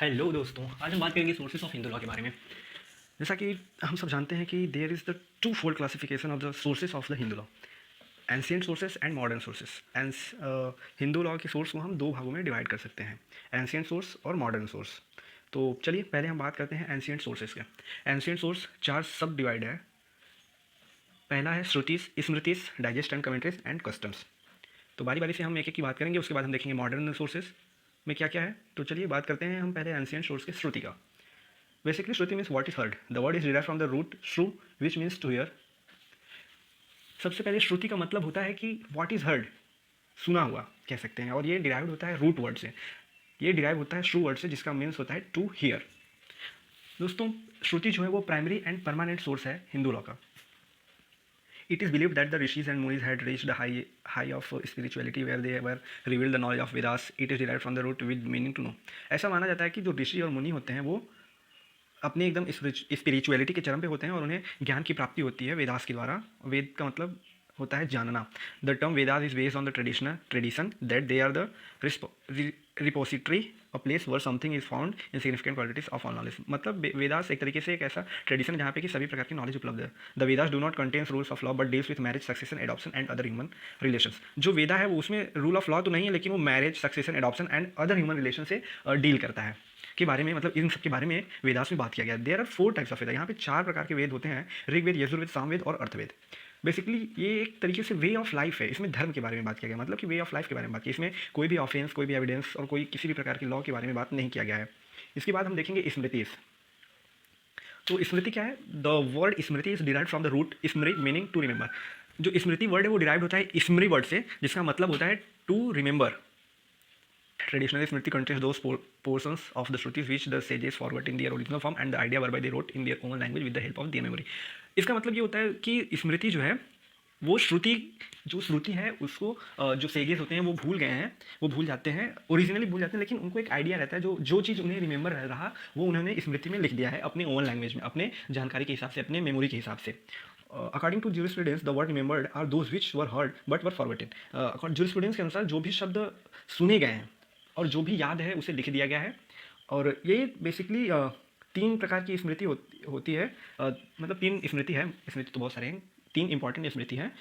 Hello दोस्तों, आज हम बात करेंगे सोर्सेस ऑफ हिंदू लॉ के बारे में। जैसा कि हम सब जानते हैं कि there is the two fold classification of the sources of the Hindu law, ancient sources and modern sources. Hindu law के सोर्स को हम दो भागों में डिवाइड कर सकते हैं, एंशिएंट सोर्स और मॉडर्न सोर्स। तो चलिए पहले हम बात करते हैं एंशिएंट सोर्सेस के। एंशिएंट सोर्स चार सब डिवाइड है। पहला है shrutis, smritis, digest and commentaries and customs. तो बारी बारी से हम एक एक की बात करेंगे, उसके बाद हम देखेंगे मॉडर्न सोर्सेस में क्या क्या है। तो चलिए बात करते हैं हम पहले एंशिएंट सोर्स के श्रुति का। Basically, Shruti means what is heard. The word is derived from the root shru, which means to hear. सबसे पहले श्रुति का मतलब होता है कि what is heard, सुना हुआ कह सकते हैं, और ये डिराइव होता है रूट वर्ड से। ये डिराइव होता है श्रू वर्ड से, जिसका मीन्स होता है टू हियर। दोस्तों, श्रुति जो है वो प्राइमरी एंड परमानेंट सोर्स है हिंदू लॉ का। It is believed that the rishis and munis had reached the high of spirituality where they were revealed the knowledge of Vedas. It is derived from the root with meaning to know. ऐसा माना जाता है कि जो ऋषि और मुनि होते हैं वो अपने एकदम स्पिरिचुअलिटी के चरम पे होते हैं और उन्हें ज्ञान की प्राप्ति होती है वेदास के द्वारा। वेद का मतलब होता है जानना। The term Vedas is based on the tradition that they are the repository, a place where something is found in significant qualities of all knowledge. मतलब वेदास एक तरीके से एक ऐसा ट्रेडिशन जहाँ पे कि सभी प्रकार की नॉलेज उपलब्ध है। The Vedas do not contains rules of law but deals with marriage, succession, adoption and other human relations. जो वेदा है वो उसमें रूल ऑफ लॉ तो नहीं है, लेकिन वो marriage, succession, adoption and other human relation से डील करता है के बारे में, मतलब इन सब के बारे में वेदास में बात किया गया। देयर आर 4 टाइप्स ऑफ वेद। यहाँ पे 4 प्रकार के वेद होते हैं, ऋग्वेद, यजुर्वेद, सामवेद और अर्थवेद। बेसिकली ये एक तरीके से वे ऑफ लाइफ है। इसमें धर्म के बारे में बात किया गया, मतलब कि वे ऑफ लाइफ के बारे में बात की। इसमें कोई भी ऑफेंस, कोई भी एविडेंस और कोई किसी भी प्रकार की लॉ के बारे में बात नहीं किया गया है। इसके बाद हम देखेंगे स्मृति। तो स्मृति क्या है? The word Smriti is derived from the root Smriti meaning to remember. जो स्मृति वर्ड है वो डिराइव्ड होता है स्मृति वर्ड से, जिसका मतलब होता है to remember. Traditionally, Smriti contains those portions of the Shrutis which the sages forgot in their original form and the idea whereby they wrote in their own language with the help of their memory. इसका मतलब ये होता है कि स्मृति जो है वो श्रुति है उसको जो सेजेस होते हैं वो भूल गए हैं, वो भूल जाते हैं, ओरिजिनली भूल जाते हैं, लेकिन उनको एक आइडिया रहता है, जो चीज़ उन्हें रिमेंबर रहा वो उन्होंने स्मृति में लिख दिया है अपने ओन लैंग्वेज में, अपने जानकारी के हिसाब से, अपने मेमोरी के हिसाब से। According to jurisprudence the word remembered are those which were heard but were forgotten. Jurisprudence के अनुसार जो भी शब्द सुने गए हैं और जो भी याद है उसे लिख दिया गया है। और ये बेसिकली 3 प्रकार की स्मृति होती है। मतलब 3 स्मृति है, स्मृति तो बहुत सारे हैं, 3 इंपॉर्टेंट स्मृति हैं।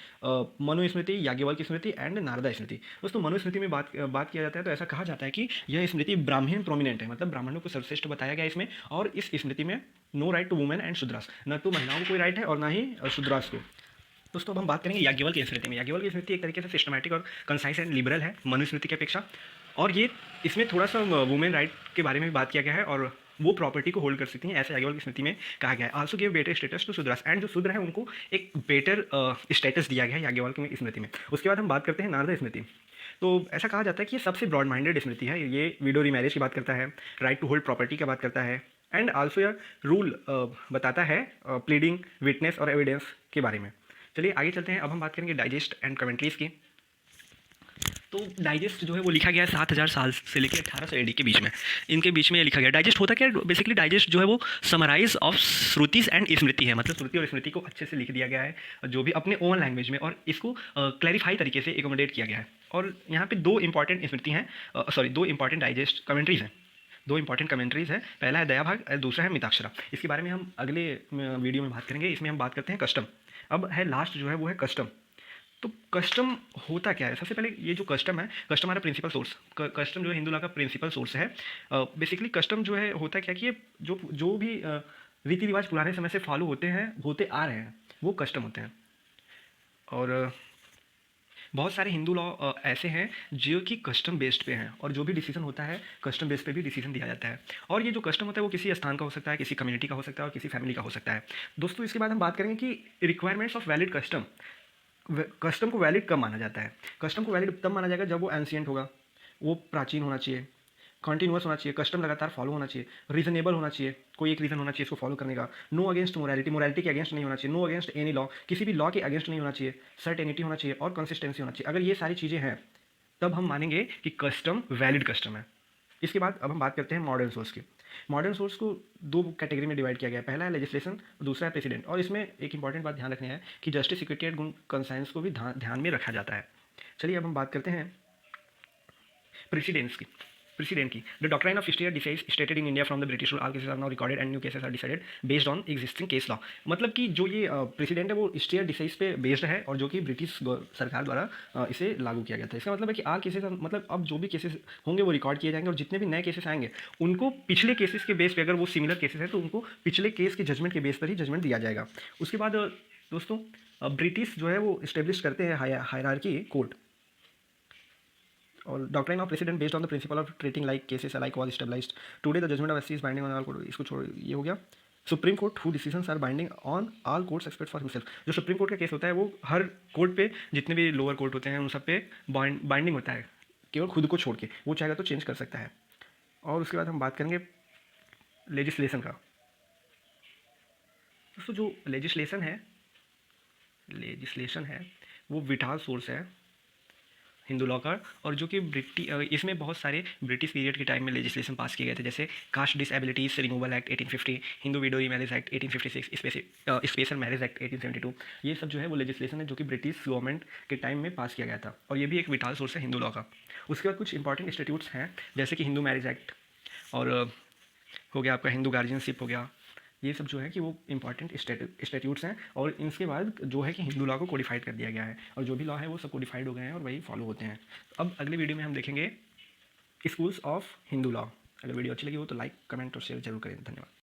मनुस्मृति, याज्ञवल्क्य स्मृति एंड नारदा स्मृति। दोस्तों, मनुस्मृति में बात किया जाता है तो ऐसा कहा जाता है कि यह स्मृति ब्राह्मण प्रोमिनेंट है, मतलब ब्राह्मणों को सर्वश्रेष्ठ बताया गया इसमें। और इस स्मृति में no right to women and Shudras, न तो महिलाओं को कोई राइट है और ना ही शूद्रास को। दोस्तों, अब हम बात करेंगे याज्ञवल्क्य स्मृति में। याज्ञवल्क्य स्मृति एक तरीके से सिस्टमैटिक और कंसाइज एंड लिबरल है मनुस्मृति की अपेक्षा, और ये इसमें थोड़ा सा वुमेन राइट के बारे में भी बात किया गया है और वो प्रॉपर्टी को होल्ड कर सकती हैं, ऐसा याज्ञवल्क्य स्मृति में कहा गया है। Also give better status to Shudras, and जो शूद्र है उनको एक बेटर स्टेटस दिया गया है याज्ञवल्क्य स्मृति में। उसके बाद हम बात करते हैं नारदा स्मृति। तो ऐसा कहा जाता है कि ये सबसे ब्रॉड माइंडेड स्मृति है। ये विडो रीमैरिज की बात करता है, राइट टू होल्ड प्रॉपर्टी की बात करता है, एंड आल्सो यह रूल बताता है प्लीडिंग, विटनेस और एविडेंस के बारे में। चलिए आगे चलते हैं। अब हम बात करेंगे डाइजेस्ट एंड कमेंट्रीज की। तो डाइजेस्ट जो है वो लिखा गया है 7000 साल से लेकर 1800 एडी के बीच में, इनके बीच में ये लिखा गया। डाइजेस्ट होता क्या है? बेसिकली डाइजेस्ट जो है वो समराइज ऑफ श्रुतिस एंड स्मृति है, मतलब श्रुति और स्मृति को अच्छे से लिख दिया गया है जो भी अपने ओन लैंग्वेज में, और इसको क्लैरिफाई तरीके से एकोमोडेट किया गया है। और यहाँ पे 2 इंपॉर्टेंट स्मृति हैं, 2 इंपॉर्टेंट डाइजेस्ट कमेंट्रीज हैं, 2 इंपॉर्टेंट कमेंट्रीज है। पहला है दया भाग, दूसरा है मिताक्षरा। इसके बारे में हम अगले वीडियो में बात करेंगे। इसमें हम बात करते हैं कस्टम। अब है लास्ट जो है वो है कस्टम। तो कस्टम होता क्या है? सबसे पहले ये जो कस्टम है, कस्टम हमारा प्रिंसिपल सोर्स, कस्टम जो है हिंदू लॉ का प्रिंसिपल सोर्स है। बेसिकली कस्टम जो है होता क्या कि ये जो भी रीति रिवाज पुराने समय से फॉलो होते आ रहे हैं वो कस्टम होते हैं। और बहुत सारे हिंदू लॉ ऐसे हैं जो कि कस्टम बेस्ड पे हैं, और जो भी डिसीजन होता है कस्टम बेस्ड पे भी डिसीजन दिया जाता है। और ये जो कस्टम होता है वो किसी स्थान का हो सकता है, किसी कम्युनिटी का हो सकता है और किसी फैमिली का हो सकता है। दोस्तों, इसके बाद हम बात करेंगे कि requirements of valid custom. Custom को वैलिड कब माना जाता है? कस्टम को वैलिड तब माना जाएगा जब वो एंशिएंट होगा, वो प्राचीन होना चाहिए, कॉन्टीन्यूअस होना चाहिए, कस्टम लगातार फॉलो होना चाहिए, रीजनेबल होना चाहिए, कोई एक रीज़न होना चाहिए इसको फॉलो करने का, नो अगेंस्ट मोरालिटी के अगेंस्ट नहीं होना चाहिए, नो अगेंस्ट एनी लॉ, किसी भी लॉ के अगेंस्ट नहीं होना चाहिए, सर्टेनिटी होना चाहिए और कंसिस्टेंसी होना चाहिए। अगर ये सारी चीज़ें हैं तब हम मानेंगे कि कस्टम वैलिड कस्टम है। इसके बाद अब हम बात करते हैं मॉडर्न सोर्स की। मॉडर्न सोर्स को 2 कैटेगरी में डिवाइड किया गया है। पहला है लेजिस्लेशन, दूसरा है प्रेसिडेंट। और इसमें एक इंपॉर्टेंट बात ध्यान रखनी है कि justice, equity and good conscience को भी ध्यान में रखा जाता है। चलिए अब हम बात करते हैं प्रेसिडेंस की। प्रेसिडेंट की the doctrine of stay decide stated in India from the British rule, all cases are now recorded and new cases are decided based on existing case law. मतलब कि जो ये प्रेसिडेंट है वो स्टे डिसाइड पे based है और जो कि ब्रिटिश सरकार द्वारा इसे लागू किया गया था। इसका मतलब है कि आल केसेस, मतलब अब जो भी केसेस होंगे वो रिकॉर्ड किए जाएंगे और जितने भी नए केसेस आएंगे उनको पिछले केसेस के बेस पे, अगर वो सिमिलर केसेस हैं तो उनको पिछले केस के जजमेंट के बेस पर ही जजमेंट दिया जाएगा। उसके बाद दोस्तों ब्रिटिश जो है वो इस्टेब्लिश करते हैं हायरार्की कोर्ट, और doctrine of president based on the principle of treating like cases alike was established today the judgement of SC is binding on all court. इसको छोड़, ये हो गया supreme court who decisions are binding on all courts except for himself. जो supreme court का case होता है वो हर कोर्ट पे, जितने भी लोअर कोर्ट होते हैं उन सब पे बाइंडिंग होता है, केवल खुद को छोड़ के, वो चाहेगा तो चेंज कर सकता है। और उसके बाद हम बात करेंगे लेजिस्लेशन का। दोस्तों जो लेजिस्लेशन है वो विटाल सोर्स है हिंदू लॉ का, और जो कि इसमें बहुत सारे ब्रिटिश पीरियड के टाइम में लेजिस्लेशन पास किए गए थे, जैसे Caste Disabilities Removal Act 1850, Hindu Widow Marriage Act 1856, Special Marriage Act 1872। ये सब जो है वो लेजिस्लेशन है जो कि ब्रिटिश गवर्नमेंट के टाइम में पास किया गया था, और ये भी एक विटाल सोर्स है हिंदू लॉ का। उसके बाद कुछ इंपॉर्टेंट इंस्टीट्यूट्स हैं जैसे कि हिंदू मैरिज एक्ट, और हो गया आपका हिंदू गार्जियनशिप हो गया। ये सब जो है कि वो इंपॉर्टेंट स्टैट्यूट्स हैं, और इसके बाद जो है कि हिंदू लॉ को कोडिफाइड कर दिया गया है, और जो भी लॉ है वो सब कोडिफाइड हो गए हैं और वही फॉलो होते हैं। अब अगले वीडियो में हम देखेंगे स्कूल्स ऑफ हिंदू लॉ। अगर वीडियो अच्छी लगी हो तो लाइक, कमेंट और शेयर जरूर करें। धन्यवाद।